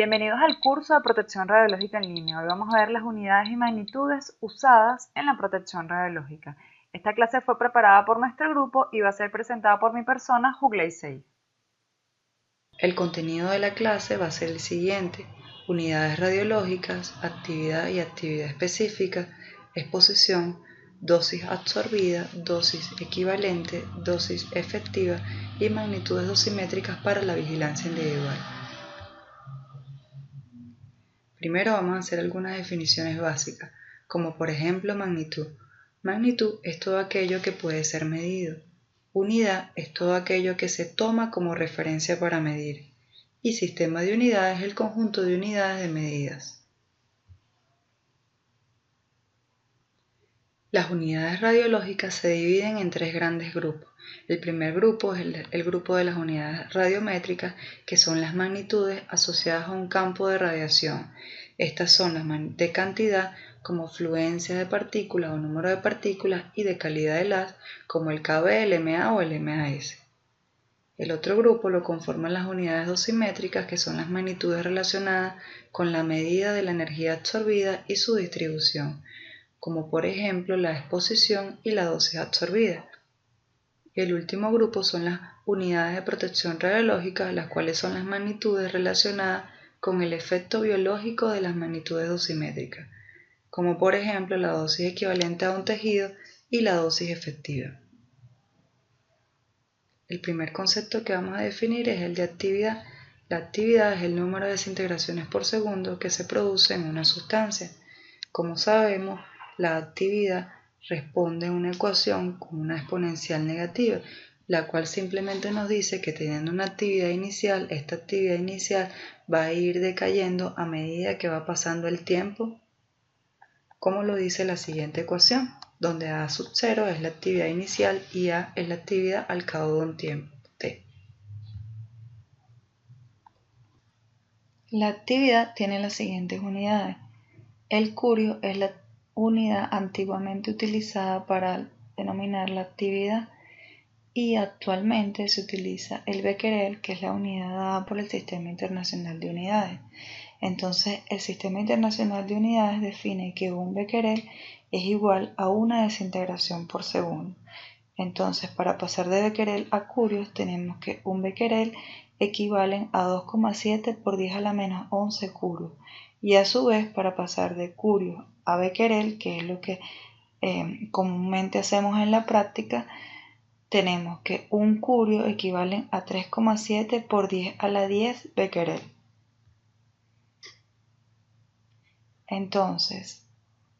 Bienvenidos al curso de protección radiológica en línea. Hoy vamos a ver las unidades y magnitudes usadas en la protección radiológica. Esta clase fue preparada por nuestro grupo y va a ser presentada por mi persona, Jugley 6. El contenido de la clase va a ser el siguiente: unidades radiológicas, actividad y actividad específica, exposición, dosis absorbida, dosis equivalente, dosis efectiva y magnitudes dosimétricas para la vigilancia individual. Primero vamos a hacer algunas definiciones básicas, como por ejemplo magnitud. Magnitud es todo aquello que puede ser medido. Unidad es todo aquello que se toma como referencia para medir. Y sistema de unidades es el conjunto de unidades de medidas. Las unidades radiológicas se dividen en tres grandes grupos. El primer grupo es el grupo de las unidades radiométricas, que son las magnitudes asociadas a un campo de radiación. Estas son las de cantidad, como fluencia de partículas o número de partículas, y de calidad de las, como el KB, el MA o el MAS. El otro grupo lo conforman las unidades dosimétricas, que son las magnitudes relacionadas con la medida de la energía absorbida y su distribución, como por ejemplo la exposición y la dosis absorbida. El último grupo son las unidades de protección radiológica, las cuales son las magnitudes relacionadas con el efecto biológico de las magnitudes dosimétricas, como por ejemplo la dosis equivalente a un tejido y la dosis efectiva. El primer concepto que vamos a definir es el de actividad. La actividad es el número de desintegraciones por segundo que se produce en una sustancia. Como sabemos, la actividad responde a una ecuación con una exponencial negativa, la cual simplemente nos dice que teniendo una actividad inicial, esta actividad inicial va a ir decayendo a medida que va pasando el tiempo, como lo dice la siguiente ecuación, donde A sub 0 es la actividad inicial y A es la actividad al cabo de un tiempo, t. La actividad tiene las siguientes unidades. El curio es la unidad antiguamente utilizada para denominar la actividad, y actualmente se utiliza el becquerel, que es la unidad dada por el Sistema Internacional de Unidades. Entonces, el Sistema Internacional de Unidades define que un becquerel es igual a una desintegración por segundo. Entonces, para pasar de becquerel a curios, tenemos que un becquerel equivale a 2,7 por 10 a la menos 11 curios. Y a su vez, para pasar de curios a becquerel, que es lo que comúnmente hacemos en la práctica, tenemos que un curio equivale a 3,7 por 10 a la 10 becquerel. Entonces,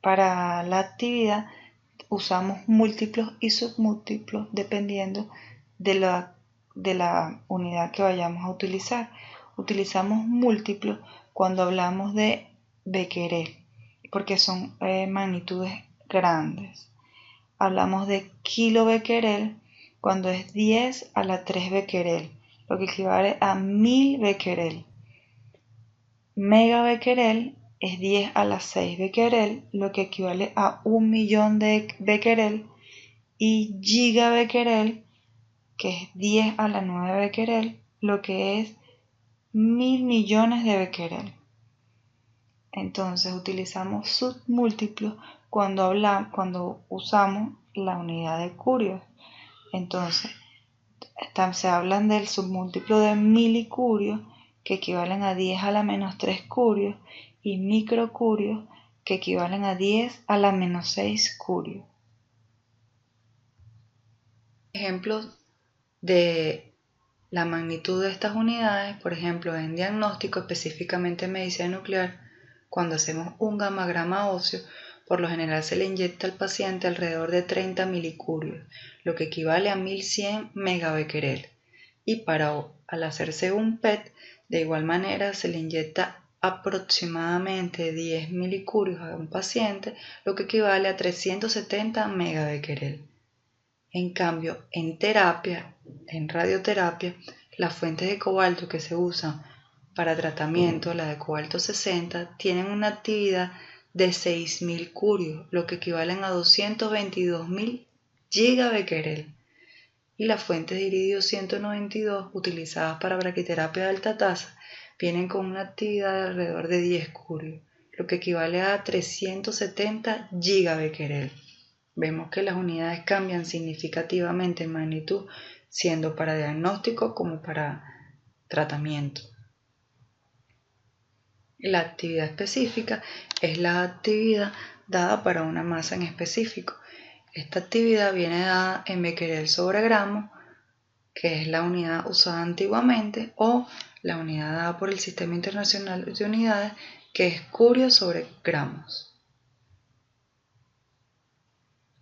para la actividad usamos múltiplos y submúltiplos dependiendo de la unidad que vayamos a utilizar. Utilizamos múltiplos cuando hablamos de becquerel, porque son magnitudes grandes. Hablamos de kilobecquerel cuando es 10 a la 3 becquerel, lo que equivale a 1000 becquerel. Megabecquerel es 10 a la 6 becquerel, lo que equivale a 1.000.000 de becquerel, y gigabecquerel, que es 10 a la 9 becquerel, lo que es 1.000 millones de becquerel. Entonces utilizamos submúltiplos cuando usamos la unidad de curios. Entonces se hablan del submúltiplo de milicurios, que equivalen a 10 a la menos 3 curios, y microcurios, que equivalen a 10 a la menos 6 curios. Ejemplos de la magnitud de estas unidades, por ejemplo, en diagnóstico, específicamente en medicina nuclear, cuando hacemos un gamagrama óseo, por lo general se le inyecta al paciente alrededor de 30 milicurios, lo que equivale a 1100 megabecquerel. Y al hacerse un PET, de igual manera se le inyecta aproximadamente 10 milicurios a un paciente, lo que equivale a 370 megabecquerel. En cambio, en terapia, en radioterapia, las fuentes de cobalto que se usan para tratamiento, la de cobalto 60, tienen una actividad de 6.000 curios, lo que equivalen a 222.000 gigabecquerel. Y las fuentes de iridio 192 utilizadas para braquiterapia de alta tasa vienen con una actividad de alrededor de 10 curio, lo que equivale a 370 gigabecquerel. Vemos que las unidades cambian significativamente en magnitud, siendo para diagnóstico como para tratamiento. La actividad específica es la actividad dada para una masa en específico. Esta actividad viene dada en becquerel sobre gramo, que es la unidad usada antiguamente, o la unidad dada por el Sistema Internacional de Unidades, que es curio sobre gramos.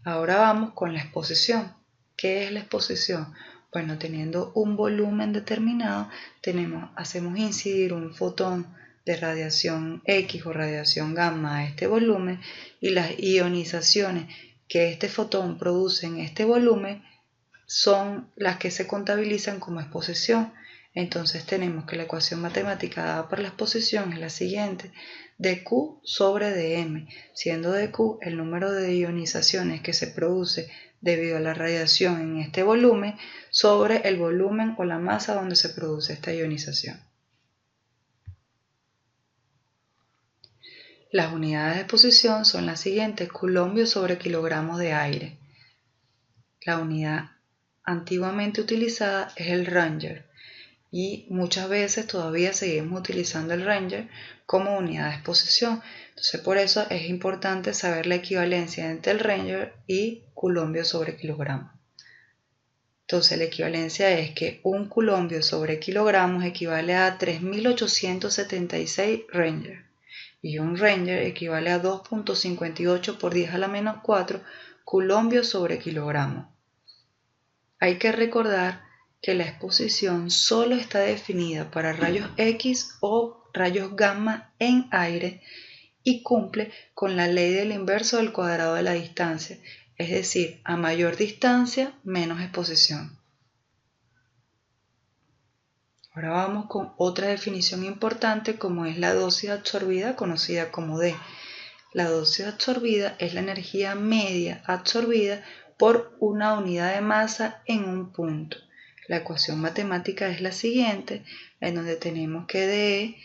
Ahora vamos con la exposición. ¿Qué es la exposición? Bueno, teniendo un volumen determinado, hacemos incidir un fotón de radiación X o radiación gamma a este volumen, y las ionizaciones que este fotón produce en este volumen son las que se contabilizan como exposición. Entonces tenemos que la ecuación matemática dada por la exposición es la siguiente: dQ sobre dm, siendo dQ el número de ionizaciones que se produce debido a la radiación en este volumen sobre el volumen o la masa donde se produce esta ionización. Las unidades de exposición son las siguientes: coulombios sobre kilogramos de aire. La unidad antiguamente utilizada es el Ranger, y muchas veces todavía seguimos utilizando el Ranger como unidad de exposición. Entonces, por eso es importante saber la equivalencia entre el Ranger y coulombio sobre kilogramo. Entonces, la equivalencia es que un coulombio sobre kilogramos equivale a 3.876 Ranger, y un Ranger equivale a 2.58 por 10 a la menos 4 coulombios sobre kilogramo. Hay que recordar que la exposición solo está definida para rayos X o rayos gamma en aire y cumple con la ley del inverso del cuadrado de la distancia, es decir, a mayor distancia, menos exposición. Ahora vamos con otra definición importante, como es la dosis absorbida, conocida como D. La dosis absorbida es la energía media absorbida por una unidad de masa en un punto. La ecuación matemática es la siguiente, en donde tenemos que dE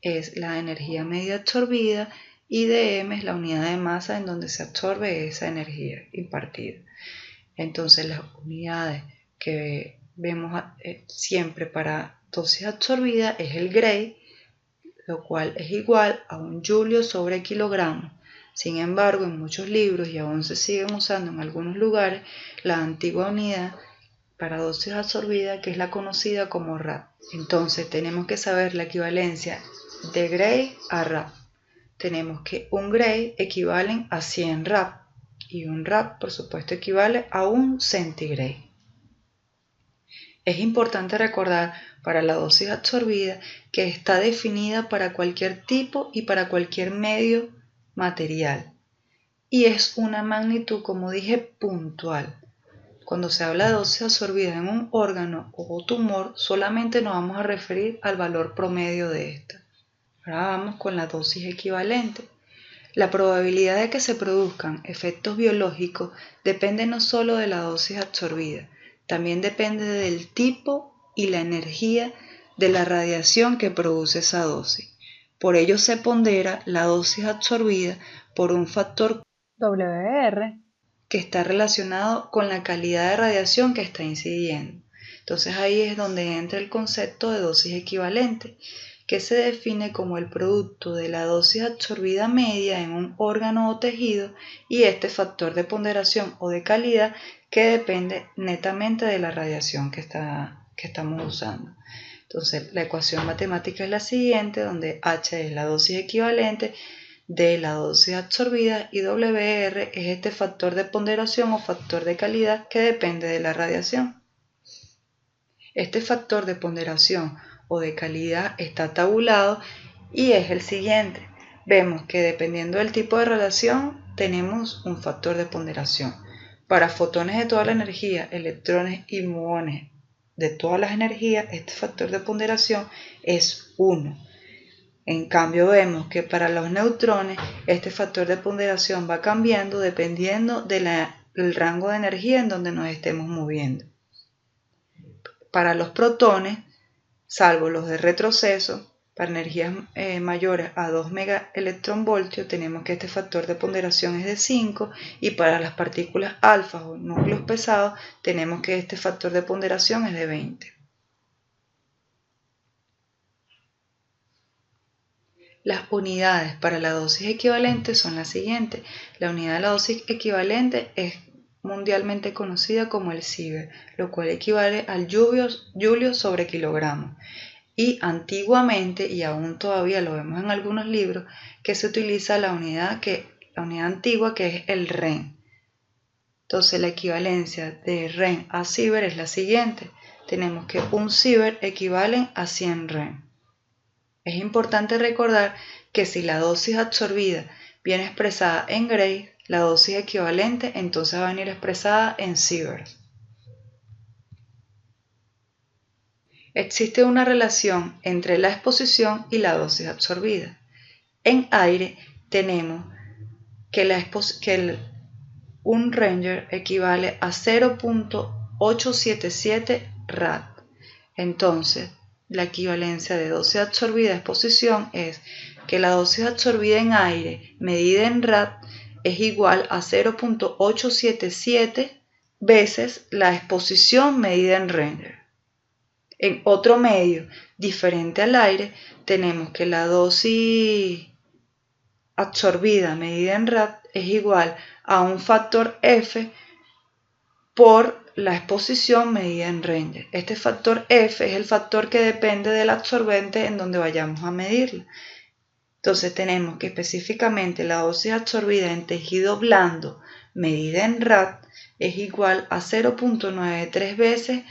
es la energía media absorbida y dm es la unidad de masa en donde se absorbe esa energía impartida. Entonces, las unidades que vemos siempre para dosis absorbida es el Gray, lo cual es igual a un julio sobre kilogramo. Sin embargo, en muchos libros, y aún se siguen usando en algunos lugares, la antigua unidad para dosis absorbida, que es la conocida como rad. Entonces tenemos que saber la equivalencia de Gray a rad. Tenemos que un Gray equivale a 100 rad, y un rad, por supuesto, equivale a un centigray. Es importante recordar para la dosis absorbida que está definida para cualquier tipo y para cualquier medio material, y es una magnitud, como dije, puntual. Cuando se habla de dosis absorbida en un órgano o tumor, solamente nos vamos a referir al valor promedio de esta. Ahora vamos con la dosis equivalente. La probabilidad de que se produzcan efectos biológicos depende no solo de la dosis absorbida, también depende del tipo y la energía de la radiación que produce esa dosis. Por ello se pondera la dosis absorbida por un factor WR que está relacionado con la calidad de radiación que está incidiendo. Entonces ahí es donde entra el concepto de dosis equivalente, que se define como el producto de la dosis absorbida media en un órgano o tejido y este factor de ponderación o de calidad que depende netamente de la radiación que estamos usando. Entonces la ecuación matemática es la siguiente, donde H es la dosis equivalente, D la dosis absorbida y WR es este factor de ponderación o factor de calidad que depende de la radiación. Este factor de ponderación o de calidad está tabulado y es el siguiente. Vemos que dependiendo del tipo de radiación tenemos un factor de ponderación. Para fotones de toda la energía, electrones y muones de todas las energías, este factor de ponderación es 1. En cambio, vemos que para los neutrones este factor de ponderación va cambiando dependiendo del rango de energía en donde nos estemos moviendo. Para los protones, salvo los de retroceso, Para energías mayores a 2 megaelectronvoltios tenemos que este factor de ponderación es de 5 y para las partículas alfa o núcleos pesados tenemos que este factor de ponderación es de 20. Las unidades para la dosis equivalente son las siguientes. La unidad de la dosis equivalente es mundialmente conocida como el Sievert, lo cual equivale al Julio sobre kilogramo. Y antiguamente, y aún todavía lo vemos en algunos libros, que se utiliza la unidad antigua que es el Ren. Entonces la equivalencia de Ren a Sievert es la siguiente. Tenemos que un Sievert equivale a 100 Ren. Es importante recordar que si la dosis absorbida viene expresada en Gray, la dosis equivalente entonces va a venir expresada en Sievert. Existe una relación entre la exposición y la dosis absorbida. En aire tenemos que un Ranger equivale a 0.877 rad. Entonces, la equivalencia de dosis absorbida a exposición es que la dosis absorbida en aire medida en rad es igual a 0.877 veces la exposición medida en Ranger. En otro medio diferente al aire tenemos que la dosis absorbida medida en rad es igual a un factor F por la exposición medida en Ranger. Este factor F es el factor que depende del absorbente en donde vayamos a medirla. Entonces tenemos que específicamente la dosis absorbida en tejido blando medida en rad es igual a 0.93 veces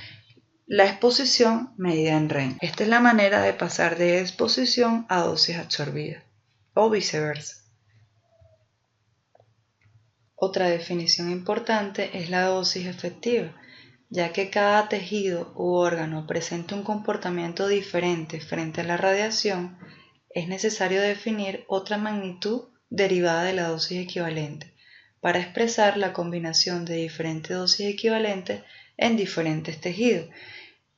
la exposición medida en Ranger. Esta es la manera de pasar de exposición a dosis absorbida, o viceversa. Otra definición importante es la dosis efectiva, ya que cada tejido u órgano presenta un comportamiento diferente frente a la radiación, es necesario definir otra magnitud derivada de la dosis equivalente para expresar la combinación de diferentes dosis equivalentes en diferentes tejidos.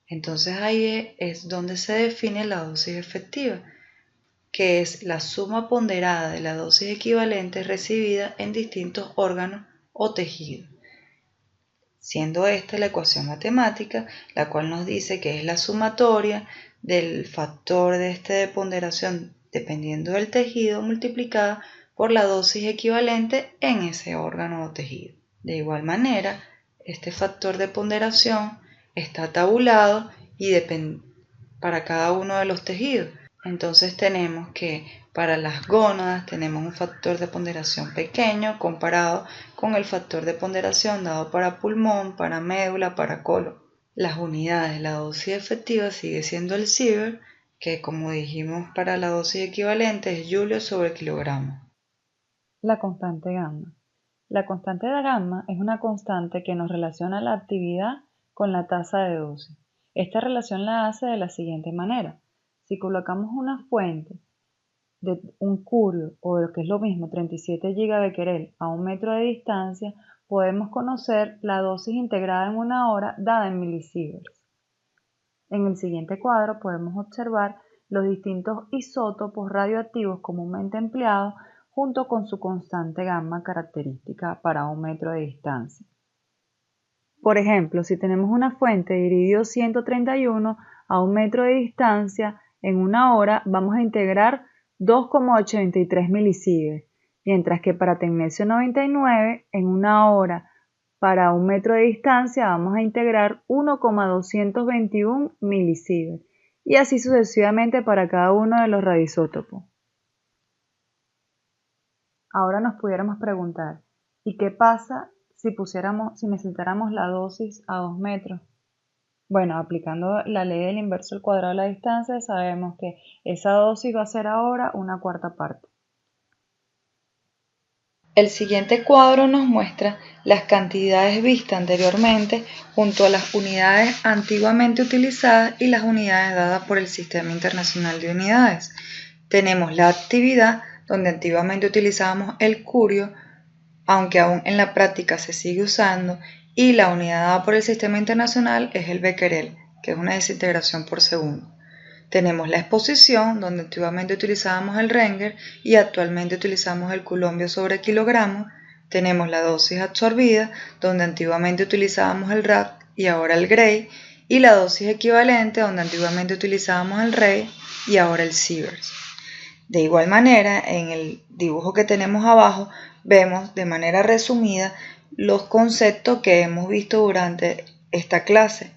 Entonces ahí es donde se define la dosis efectiva, que es la suma ponderada de la dosis equivalente recibida en distintos órganos o tejidos, siendo esta la ecuación matemática, la cual nos dice que es la sumatoria del factor de ponderación dependiendo del tejido multiplicada por la dosis equivalente en ese órgano o tejido. De igual manera, este factor de ponderación está tabulado y para cada uno de los tejidos. Entonces tenemos que para las gónadas tenemos un factor de ponderación pequeño comparado con el factor de ponderación dado para pulmón, para médula, para colon. Las unidades de la dosis efectiva sigue siendo el Sievert, que como dijimos para la dosis equivalente es Julio sobre kilogramo. La constante gamma. La constante de gamma es una constante que nos relaciona la actividad con la tasa de dosis. Esta relación la hace de la siguiente manera. Si colocamos una fuente de un curio o lo que es lo mismo 37 gigabecquerel a 1 metro de distancia, podemos conocer la dosis integrada en una hora dada en milisieverts. En el siguiente cuadro podemos observar los distintos isótopos radioactivos comúnmente empleados junto con su constante gamma característica para 1 metro de distancia. Por ejemplo, si tenemos una fuente de iridio 131 a 1 metro de distancia, en una hora vamos a integrar 2,83 milisieverts, mientras que para tecnecio 99, en una hora para 1 metro de distancia vamos a integrar 1,221 milisieverts, y así sucesivamente para cada uno de los radioisótopos. Ahora nos pudiéramos preguntar, ¿y qué pasa si necesitáramos la dosis a 2 metros? Bueno, aplicando la ley del inverso al cuadrado de la distancia, sabemos que esa dosis va a ser ahora una cuarta parte. El siguiente cuadro nos muestra las cantidades vistas anteriormente junto a las unidades antiguamente utilizadas y las unidades dadas por el Sistema Internacional de Unidades. Tenemos la actividad, donde antiguamente utilizábamos el curio, aunque aún en la práctica se sigue usando, y la unidad dada por el Sistema Internacional es el becquerel, que es una desintegración por segundo. Tenemos la exposición, donde antiguamente utilizábamos el Röntgen y actualmente utilizamos el culombio sobre kilogramo. Tenemos la dosis absorbida, donde antiguamente utilizábamos el RAC y ahora el Gray, y la dosis equivalente, donde antiguamente utilizábamos el Ray y ahora el Sievers. De igual manera, en el dibujo que tenemos abajo, vemos de manera resumida los conceptos que hemos visto durante esta clase.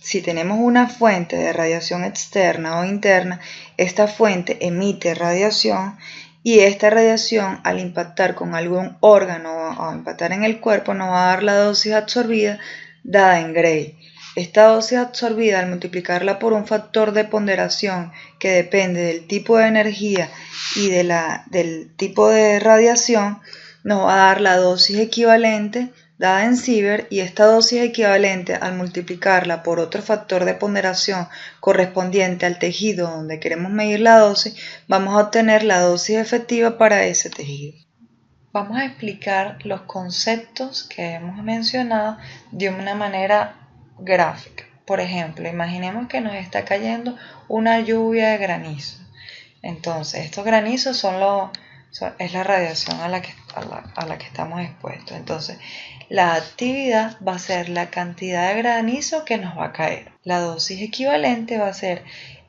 Si tenemos una fuente de radiación externa o interna, esta fuente emite radiación y esta radiación, al impactar con algún órgano o impactar en el cuerpo, nos va a dar la dosis absorbida dada en Gray. Esta dosis absorbida, al multiplicarla por un factor de ponderación que depende del tipo de energía y del tipo de radiación, nos va a dar la dosis equivalente dada en Sievers, y esta dosis equivalente, al multiplicarla por otro factor de ponderación correspondiente al tejido donde queremos medir la dosis, vamos a obtener la dosis efectiva para ese tejido. Vamos a explicar los conceptos que hemos mencionado de una manera gráfica. Por ejemplo, imaginemos que nos está cayendo una lluvia de granizo. Entonces, estos granizos es la radiación a la que estamos expuestos. Entonces, la actividad va a ser la cantidad de granizo que nos va a caer. La dosis equivalente va a ser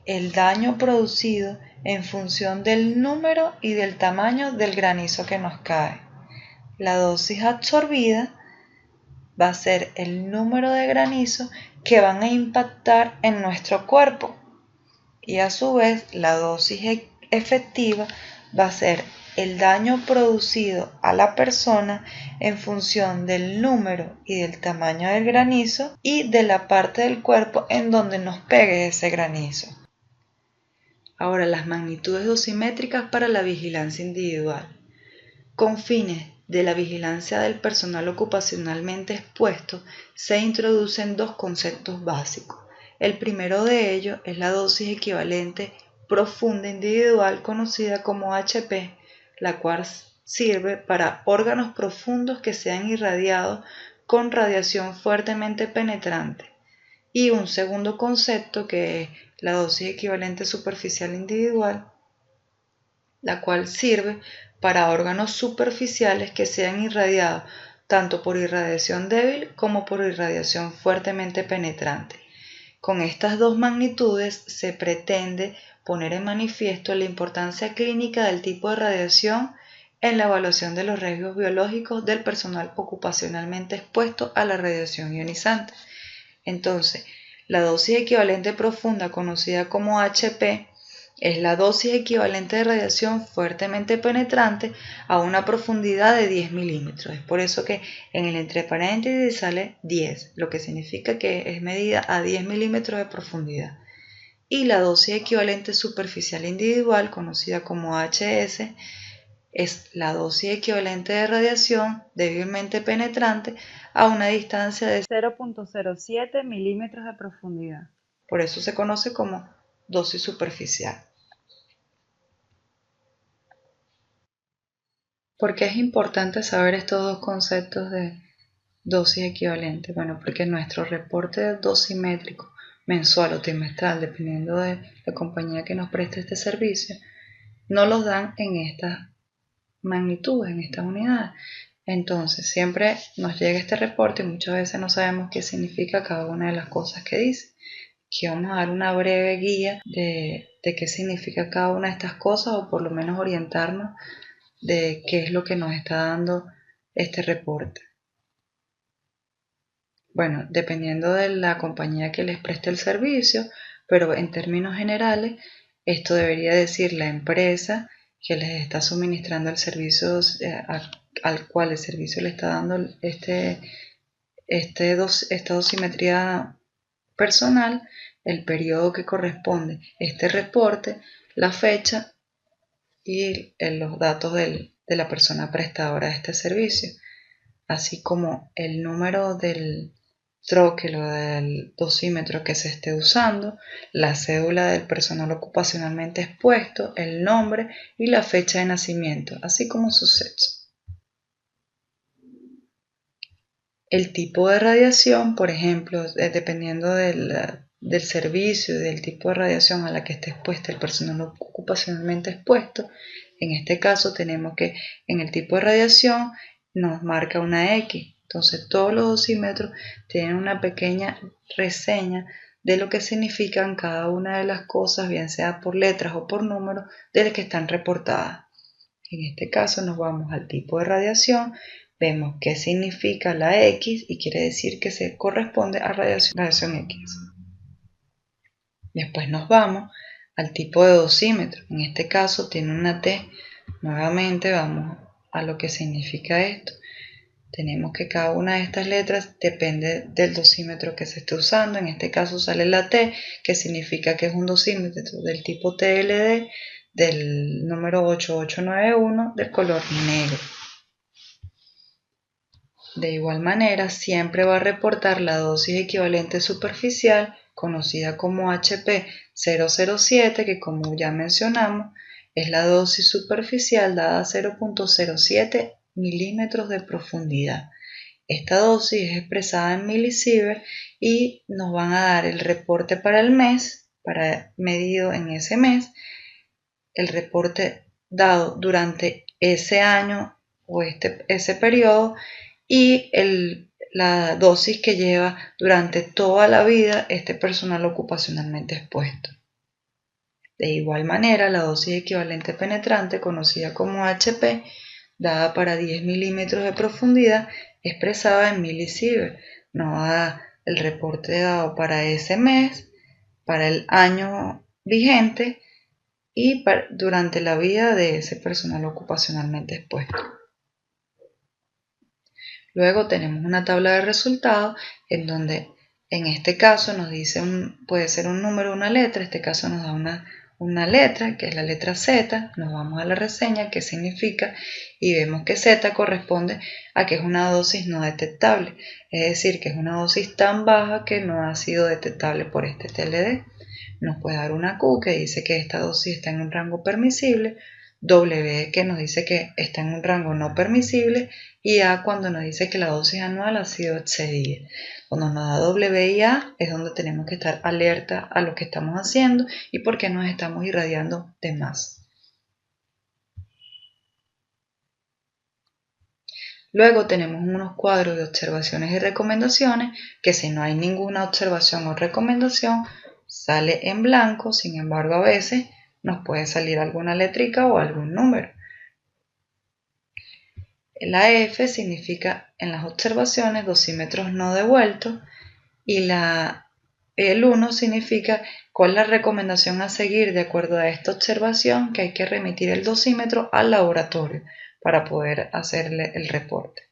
el daño producido en función del número y del tamaño del granizo que nos cae. La dosis absorbida va a ser el número de granizo que van a impactar en nuestro cuerpo. Y a su vez, la dosis efectiva va a ser el daño producido a la persona en función del número y del tamaño del granizo y de la parte del cuerpo en donde nos pegue ese granizo. Ahora, las magnitudes dosimétricas para la vigilancia individual. Con fines de la vigilancia del personal ocupacionalmente expuesto, se introducen dos conceptos básicos. El primero de ellos es la dosis equivalente profunda individual, conocida como HP, la cual sirve para órganos profundos que sean irradiados con radiación fuertemente penetrante. Y un segundo concepto, que es la dosis equivalente superficial individual, la cual sirve para órganos superficiales que sean irradiados tanto por irradiación débil como por irradiación fuertemente penetrante. Con estas dos magnitudes se pretende poner en manifiesto la importancia clínica del tipo de radiación en la evaluación de los riesgos biológicos del personal ocupacionalmente expuesto a la radiación ionizante. Entonces, la dosis equivalente profunda, conocida como HP, es la dosis equivalente de radiación fuertemente penetrante a una profundidad de 10 milímetros. Es por eso que en el entre paréntesis sale 10, lo que significa que es medida a 10 milímetros de profundidad. Y la dosis equivalente superficial individual, conocida como HS, es la dosis equivalente de radiación débilmente penetrante a una distancia de 0.07 milímetros de profundidad. Por eso se conoce como dosis superficial. ¿Por qué es importante saber estos dos conceptos de dosis equivalente? Bueno, porque nuestro reporte dosimétrico mensual o trimestral, dependiendo de la compañía que nos preste este servicio, no los dan en estas magnitudes, en estas unidades. Entonces, siempre nos llega este reporte y muchas veces no sabemos qué significa cada una de las cosas que dice. Aquí vamos a dar una breve guía de qué significa cada una de estas cosas, o por lo menos orientarnos de qué es lo que nos está dando este reporte. Bueno, dependiendo de la compañía que les preste el servicio, pero en términos generales, esto debería decir la empresa que les está suministrando el servicio, al cual el servicio le está dando esta dosimetría personal, el periodo que corresponde este reporte, la fecha y los datos de la persona prestadora de este servicio, así como el número del troquel o del dosímetro que se esté usando, la cédula del personal ocupacionalmente expuesto, el nombre y la fecha de nacimiento, así como su sexo. El tipo de radiación, por ejemplo, dependiendo del del servicio y del tipo de radiación a la que esté expuesta el personal ocupacionalmente expuesto, en este caso tenemos que en el tipo de radiación nos marca una X. Entonces todos los dosímetros tienen una pequeña reseña de lo que significan cada una de las cosas, bien sea por letras o por números, de las que están reportadas. En este caso nos vamos al tipo de radiación, vemos qué significa la X y quiere decir que se corresponde a radiación X. Después nos vamos al tipo de dosímetro, en este caso tiene una T. Nuevamente vamos a lo que significa esto. Tenemos que cada una de estas letras depende del dosímetro que se esté usando. En este caso sale la T, que significa que es un dosímetro del tipo TLD del número 8891 del color negro. De igual manera, siempre va a reportar la dosis equivalente superficial, conocida como HP 007, que como ya mencionamos, es la dosis superficial dada a 0.07 milímetros de profundidad. Esta dosis es expresada en milisievert y nos van a dar el reporte para el mes, para medido en ese mes, el reporte dado durante ese año o ese periodo y la dosis que lleva durante toda la vida este personal ocupacionalmente expuesto. De igual manera, la dosis equivalente penetrante, conocida como HP, dada para 10 milímetros de profundidad, expresada en milisievert, nos da el reporte dado para ese mes, para el año vigente y durante la vida de ese personal ocupacionalmente expuesto. Luego tenemos una tabla de resultados en donde en este caso nos dice puede ser un número o una letra, en este caso nos da una letra que es la letra Z, nos vamos a la reseña, qué significa y vemos que Z corresponde a que es una dosis no detectable, es decir, que es una dosis tan baja que no ha sido detectable por este TLD. Nos puede dar una Q que dice que esta dosis está en un rango permisible, W que nos dice que está en un rango no permisible y A cuando nos dice que la dosis anual ha sido excedida. Cuando nos da W y A es donde tenemos que estar alerta a lo que estamos haciendo y por qué nos estamos irradiando de más. Luego tenemos unos cuadros de observaciones y recomendaciones que si no hay ninguna observación o recomendación sale en blanco, sin embargo a veces nos puede salir alguna letrica o algún número. La F significa en las observaciones dosímetros no devueltos y el 1 significa cuál es la recomendación a seguir de acuerdo a esta observación que hay que remitir el dosímetro al laboratorio para poder hacerle el reporte.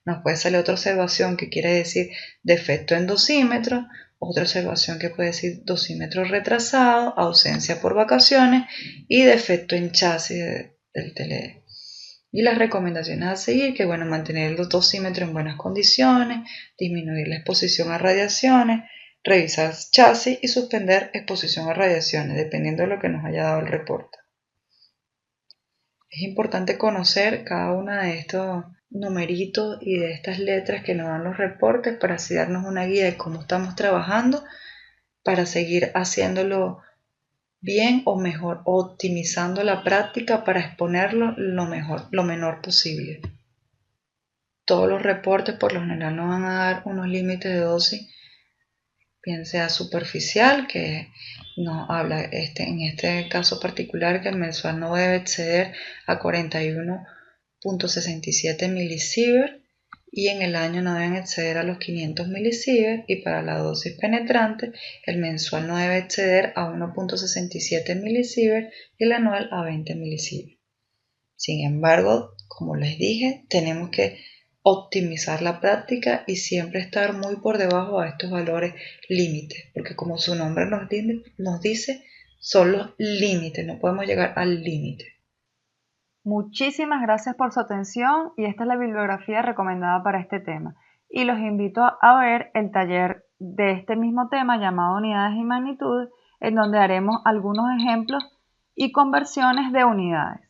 Nos puede salir otra observación que quiere decir defecto en dosímetro, otra observación que puede decir dosímetro retrasado, ausencia por vacaciones y defecto en chasis del TLD. Y las recomendaciones a seguir, que bueno, mantener los dosímetros en buenas condiciones, disminuir la exposición a radiaciones, revisar chasis y suspender exposición a radiaciones, dependiendo de lo que nos haya dado el reporte. Es importante conocer cada una de estos numeritos y de estas letras que nos dan los reportes para así darnos una guía de cómo estamos trabajando para seguir haciéndolo bien o mejor, optimizando la práctica para exponerlo lo menor posible. Todos los reportes por lo general nos van a dar unos límites de dosis, bien sea superficial, que nos habla en este caso particular que el mensual no debe exceder a 41.67 milisievert y en el año no deben exceder a los 500 milisievert y para la dosis penetrante el mensual no debe exceder a 1.67 milisievert y el anual a 20 milisievert. Sin embargo, como les dije, tenemos que optimizar la práctica y siempre estar muy por debajo de estos valores límites, porque como su nombre nos dice, son los límites, no podemos llegar al límite. Muchísimas gracias por su atención y esta es la bibliografía recomendada para este tema. Y los invito a ver el taller de este mismo tema llamado Unidades y Magnitudes, en donde haremos algunos ejemplos y conversiones de unidades.